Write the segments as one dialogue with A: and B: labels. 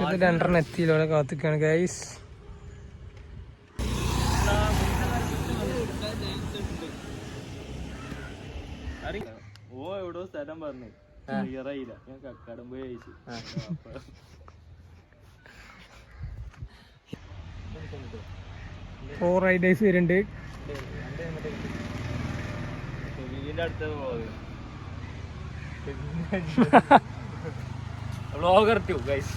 A: ഇത് രണ്ടെണ്ണം എത്തിയില്ലോടെ കാത്തിക്കാണ് ഗൈസ്.
B: ഓ എവിടോ സ്ഥലം പറഞ്ഞു ക്ലിയറായില്ല. ഞാൻ കക്കാടം പോയി അയച്ചു.
A: 4 റൈഡേഴ്സ് വരുന്നുണ്ട്.
B: വീടിന്റെ അടുത്ത് വ്ളോഗർ 2 ഗൈസ്.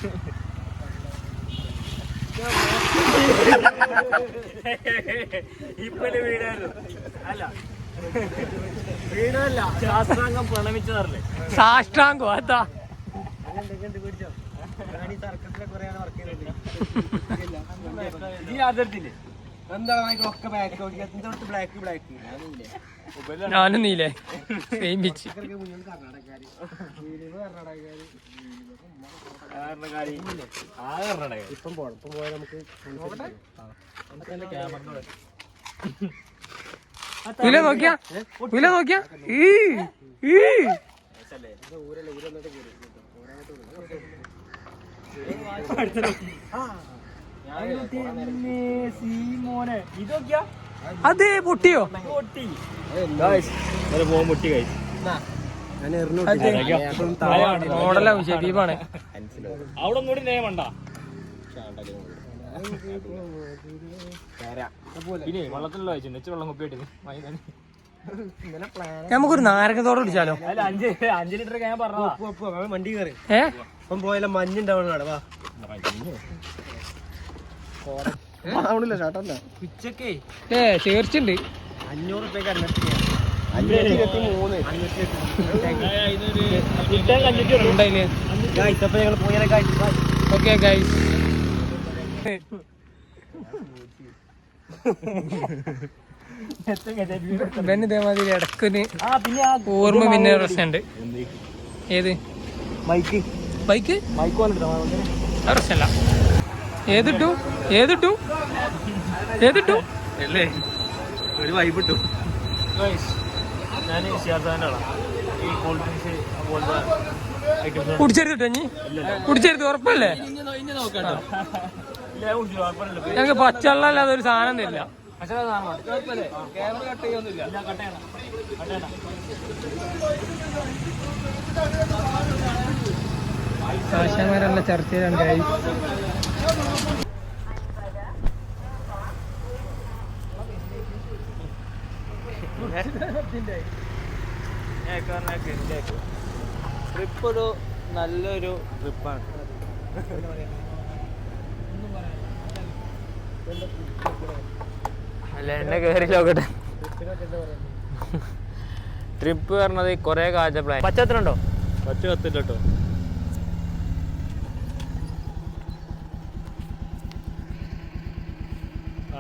B: ഇപ്പഴേ വീടായിരുന്നു. അല്ല വീടല്ല, ശാസ്ത്രാംഗം പ്രണമിച്ചതല്ലേ.
A: സാഷ്ടാംഗോ അതാ ഞാനും നീലേ സെയിം പിച്ച്.
B: ഇപ്പം പോയാൽ നമുക്ക്
A: നോക്കിയാ അതെ പൊട്ടിയോ? മോഡലാവും ഷെബീബാണ്.
B: അവിടെ ഒന്നുകൂടി നേമണ്ട. പിന്നെ വെള്ളത്തിലുള്ള വെച്ചു വെള്ളം കുപ്പിയിട്ട്
A: നമുക്കൊരു നാരകത്തോടെ കുടിച്ചാലോ?
B: അല്ല 5 ലിറ്റർ ഞാൻ പറഞ്ഞതാ. വണ്ടി കയറി ഇപ്പം പോയാലും മഞ്ഞുണ്ടാവണ. ഉച്ചക്കേ
A: ചേർച്ചുണ്ട്
B: 500 റുപ്യക്ക്
A: ഓക്കെ ഗൈസ്. ഇവന് ഇതേമാതിരി ഇടക്കൊരു ഓർമ്മ പിന്നെ പ്രശ്നമുണ്ട്. ഏത് ബൈക്ക് പ്രശ്നമല്ല. ഏതിട്ടു
B: അല്ലേ ഒരു വൈബ് ഇട്ടു. ഞാൻ ഈ കൂൾ ഡ്രിങ്ക്സ്
A: കുടിച്ചെടുത്തിട്ടോ നീ? കുടിച്ചെടുത്ത് ഉറപ്പല്ലേ? ഞങ്ങൾക്ക് പച്ചവെള്ളം അല്ലാതെ ഒരു സാധനം തരില്ല. ആശാമാരല്ല ചർച്ചയിലാണ് ഗൈസ്.
B: ട്രിപ്പ് ഒരു നല്ലൊരു ട്രിപ്പാണ്. അല്ല എന്നെ കയറി നോക്കട്ടെ. ട്രിപ്പ് പറഞ്ഞത് കൊറേ കാഴ്ച പ്ലാൻ. പച്ചത്തിനുണ്ടോ? പച്ച കത്തില്ല കേട്ടോ.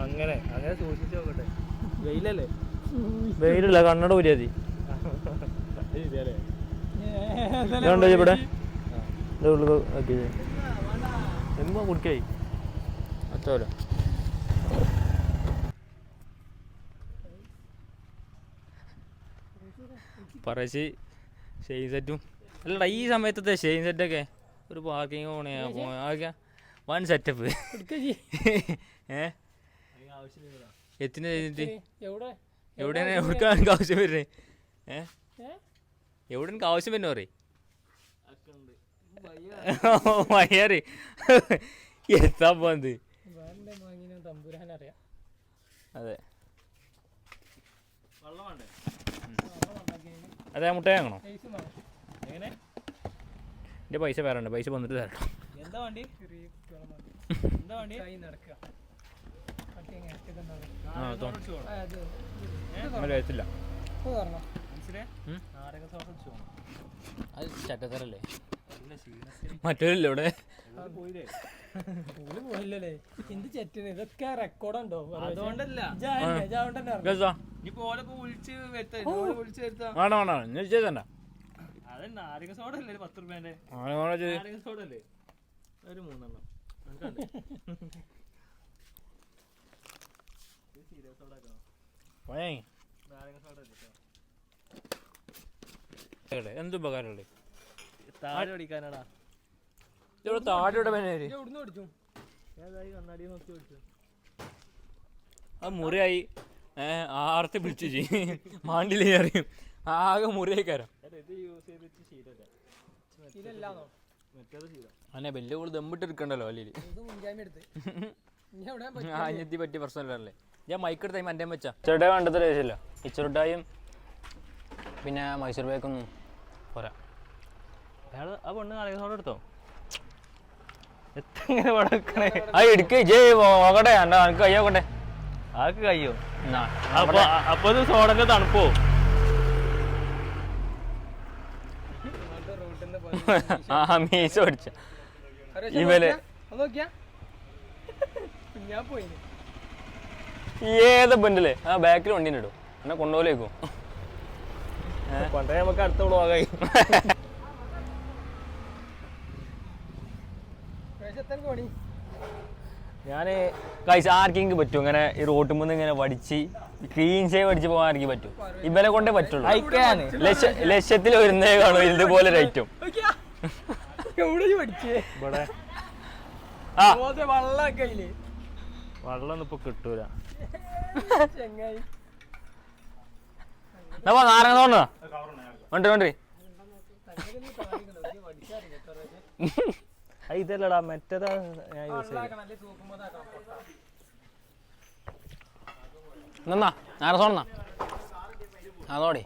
B: അങ്ങനെ സൂക്ഷിച്ചു നോക്കട്ടെ. വെയിലല്ലേ? വെയിലല്ല, കണ്ണട ഊരിയാതി. ഇവിടെ എമ്പോ കുടിക്കായി അത്തോല. പറച്ച് ഷെയിൻ സെറ്റും അല്ലടാ ഈ സമയത്തത്തെ ഷെയിൻ സെറ്റൊക്കെ ഒരു പാർക്കിങ് പോണേ വൺ സെറ്റപ്പ്. എത്തിന് കഴിഞ്ഞിട്ട് എവിടെയാണ് എവിടേക്ക് ആവശ്യം വരുന്നത്? എവിടെ എനിക്ക് ആവശ്യം വരുന്ന പറയും വയ്യാറ് എത്താൻ പോന്നത്. അതെ അതെ മുട്ട വാങ്ങണോ? എങ്ങനെ എൻ്റെ പൈസ വേറെ പൈസ വന്നിട്ട് തരണം. എന്താ വണ്ടി? വയസ്സില്ല അത് ചട്ടത്തരല്ലേ? മറ്റൊരല്ലേ ഇവിടെ
A: പോയില്ലേ? എന്ത് ചെറ്റിന് ഇതൊക്കെ റെക്കോർഡുണ്ടോ? അതുകൊണ്ടല്ല
B: അതെ നാരക സോഡ അല്ലേ 10 രൂപേന്റെ? സോഡ അല്ലേ ഒരു 3
A: എന്ത് ഉപകാരമുള്ളേ?
B: താഴെ അടിക്കാനാടാ. ഇവിടെ താഴെ പേര്
A: എവിടുന്ന് ഓടിച്ചു
B: ആ മുറിയായി ആർത്തി പിടിച്ചു മാണ്ടിലേ അറിയും ആകെ മുറിയായി കയറാം അന്നെ വലിയ കൂടുതൽ ദമ്മിട്ട് എടുക്കണ്ടല്ലോ അല്ലെങ്കിൽ അഞ്ഞെത്തി പറ്റിയ പ്രശ്നമല്ലേ ഞാൻ മൈക്കെടുത്ത എൻ്റെ വെച്ചാ ചെറുട്ടായി വേണ്ടത്ര ആവശ്യമില്ല ഈ ചെറുട്ടായും പിന്നെ മൈസൂർ ബേക്കൊന്നും പോരാ അയാൾ ആ പെണ്ണ് കളികളോടെ എടുത്തോ എങ്ങനെ വടക്കണേ ആ എടുക്കേ ജയ് നോക്കട്ടെ എനിക്ക് കയ്യോക്കട്ടെ ആർക്ക് കയ്യോ അപ്പൊ ഇത് സോഡന്റെ തണുപ്പോ ആ മീശ പഠിച്ച ഇവല് ഏതാ ബെൻഡില്ലേ ആ ബാക്കിൽ വണ്ടീനെ ഇടും എന്നെ കൊണ്ടുപോലേക്കും കൊണ്ടേ നമുക്ക് അടുത്ത വ്ളോഗായി ഞാന് കഴിച്ച് ആർക്കെങ്കിലും പറ്റും ഇങ്ങനെ ഈ റോട്ടിൽ നിന്ന് ഇങ്ങനെ വടിച്ച് ക്ലീൻ ഷേവ് അടിച്ച് പോകാൻ ആർക്കും പറ്റും ഇവനെ കൊണ്ടേ പറ്റുള്ളൂ ലക്ഷത്തിൽ വരുന്നേ കാണും ഇതുപോലെ ഒരു ഐറ്റം വെള്ളം ഇപ്പൊ കിട്ടൂല നാരങ്ങ തോന്നുക വണ്ടി വണ്ടി ഇതല്ലടാ മറ്റേതാ ഞാൻ യൂസ് നിന്നാ നാരസോണെന്നാ അതോടെ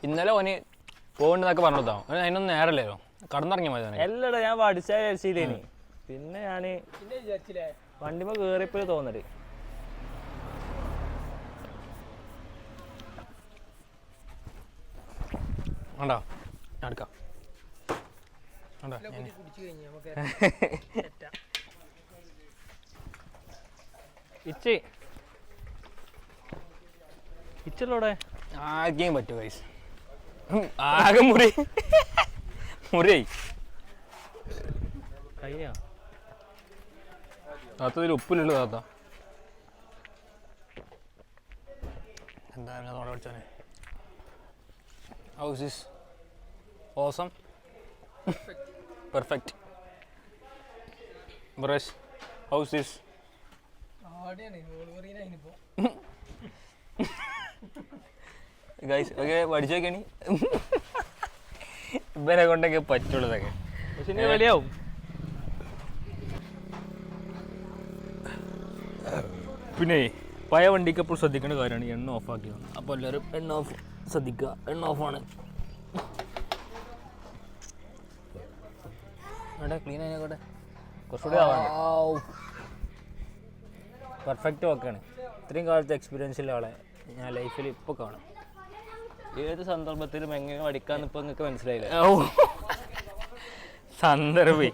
B: ഇന്നലെ ഓന് പോകണ്ടെന്നൊക്കെ പറഞ്ഞോ അതിനൊന്നും നേരല്ലല്ലോ കടന്നിറങ്ങിയ മതി എല്ലടാ ഞാൻ പഠിച്ചേനി പിന്നെ ഞാന് വണ്ടിമ കേറിയപ്പോ തോന്നല് ഉണ്ടോ എടുക്കാം ഇച്ചല്ലോടെ ആകെയും പറ്റും ഗൈസ് ആകെ മുറി മുറിയായി കഴിഞ്ഞ താത്തതിൽ ഉപ്പിലുള്ളൂ താത്ത എന്തായാലും നോടെ പഠിച്ചോനെ house is awesome perfect brush house is guys ഒക്കെ പഠിച്ചു നോക്കണി ഇവരെ കൊണ്ടൊക്കെ പറ്റുള്ളതൊക്കെ പക്ഷെ വലിയാവും പിന്നെ പഴയ വണ്ടിക്ക് അപ്പോൾ ശ്രദ്ധിക്കേണ്ട കാര്യമാണ് എണ്ണ ഓഫ് ആക്കിയത് അപ്പോൾ എല്ലാവരും എണ്ണ ഓഫ് ശ്രദ്ധിക്കുക എണ്ണ ഓഫാണ് അവിടെ ക്ലീൻ ആയിക്കോട്ടെ കുറച്ചുകൂടി ആവാണ്ട് പെർഫെക്റ്റ് വർക്കാണ് ഇത്രയും കാലത്തെ എക്സ്പീരിയൻസുള്ള ആളെ ഞാൻ ലൈഫിൽ ഇപ്പോൾ കാണാം ഏത് സന്ദർഭത്തിലും എങ്ങനെ പഠിക്കാമെന്ന് ഇപ്പോൾ നിങ്ങൾക്ക് മനസ്സിലായില്ല സന്ദർഭം